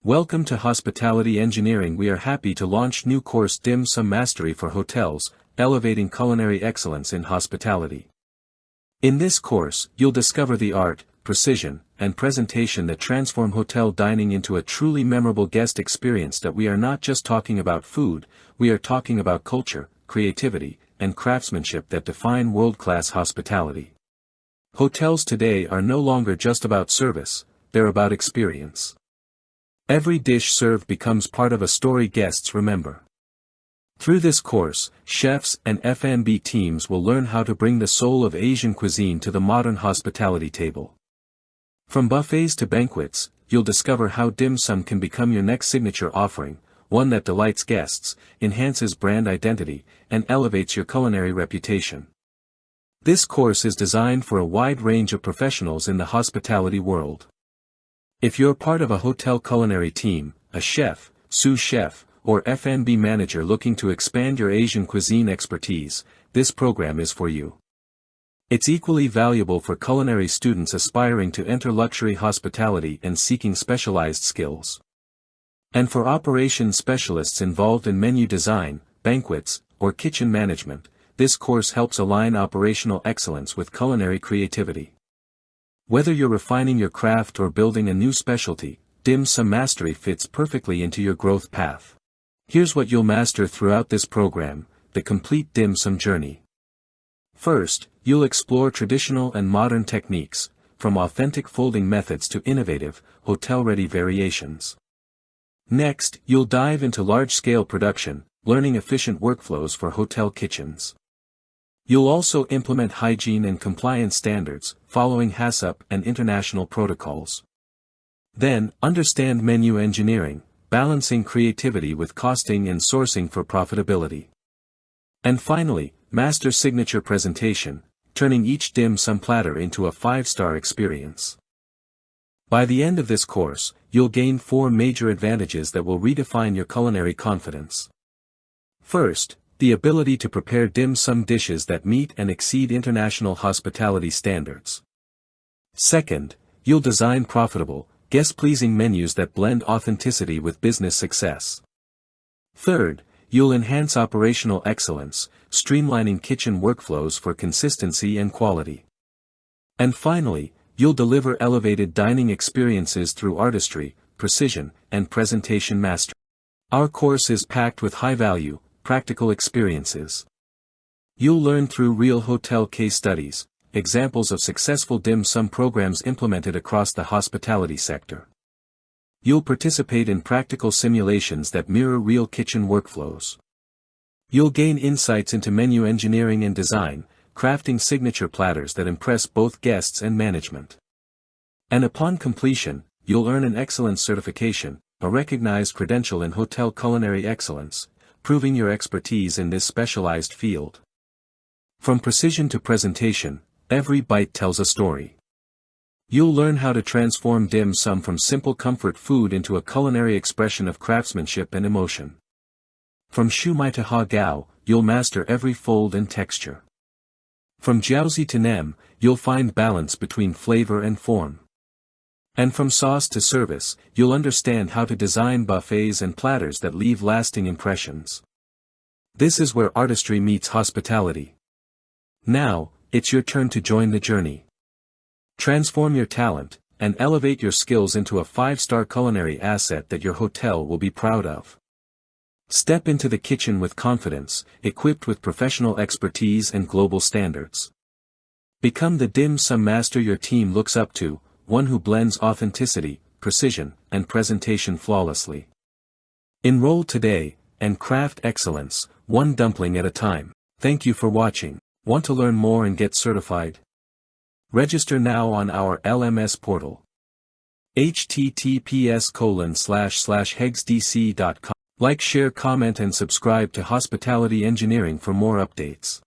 Welcome to Hospitality Engineering. We are happy to launch new course Dim Sum Mastery for Hotels, Elevating Culinary Excellence in Hospitality. In this course, you'll discover the art, precision, and presentation that transform hotel dining into a truly memorable guest experience. That we are not just talking about food, we are talking about culture, creativity, and craftsmanship that define world-class hospitality. Hotels today are no longer just about service, they're about experience. Every dish served becomes part of a story guests remember. Through this course, chefs and F&B teams will learn how to bring the soul of Asian cuisine to the modern hospitality table. From buffets to banquets, you'll discover how dim sum can become your next signature offering, one that delights guests, enhances brand identity, and elevates your culinary reputation. This course is designed for a wide range of professionals in the hospitality world. If you're part of a hotel culinary team, a chef, sous chef, or F&B manager looking to expand your Asian cuisine expertise, this program is for you. It's equally valuable for culinary students aspiring to enter luxury hospitality and seeking specialized skills. And for operations specialists involved in menu design, banquets, or kitchen management, this course helps align operational excellence with culinary creativity. Whether you're refining your craft or building a new specialty, Dim Sum Mastery fits perfectly into your growth path. Here's what you'll master throughout this program: the complete dim sum journey. First, you'll explore traditional and modern techniques, from authentic folding methods to innovative, hotel-ready variations. Next, you'll dive into large-scale production, learning efficient workflows for hotel kitchens. You'll also implement hygiene and compliance standards, following HACCP and international protocols. Then, understand menu engineering, balancing creativity with costing and sourcing for profitability. And finally, master signature presentation, turning each dim sum platter into a 5-star experience. By the end of this course, you'll gain 4 major advantages that will redefine your culinary confidence. First, the ability to prepare dim sum dishes that meet and exceed international hospitality standards. Second, you'll design profitable, guest-pleasing menus that blend authenticity with business success. Third, you'll enhance operational excellence, streamlining kitchen workflows for consistency and quality. And finally, you'll deliver elevated dining experiences through artistry, precision, and presentation mastery. Our course is packed with high-value, practical experiences. You'll learn through real hotel case studies, examples of successful dim sum programs implemented across the hospitality sector. You'll participate in practical simulations that mirror real kitchen workflows. You'll gain insights into menu engineering and design, crafting signature platters that impress both guests and management. And upon completion, you'll earn an excellence certification, a recognized credential in hotel culinary excellence, proving your expertise in this specialized field. From precision to presentation, every bite tells a story. You'll learn how to transform dim sum from simple comfort food into a culinary expression of craftsmanship and emotion. From shumai to ha gao, you'll master every fold and texture. From jiaozi to nem, you'll find balance between flavor and form. And from sauce to service, you'll understand how to design buffets and platters that leave lasting impressions. This is where artistry meets hospitality. Now, it's your turn to join the journey. Transform your talent, and elevate your skills into a 5-star culinary asset that your hotel will be proud of. Step into the kitchen with confidence, equipped with professional expertise and global standards. Become the dim sum master your team looks up to, one who blends authenticity, precision, and presentation flawlessly. Enroll today, and craft excellence, one dumpling at a time. Thank you for watching. Want to learn more and get certified? Register now on our LMS portal. https://hegsdc.com. Like, share, comment and subscribe to Hospitality Engineering for more updates.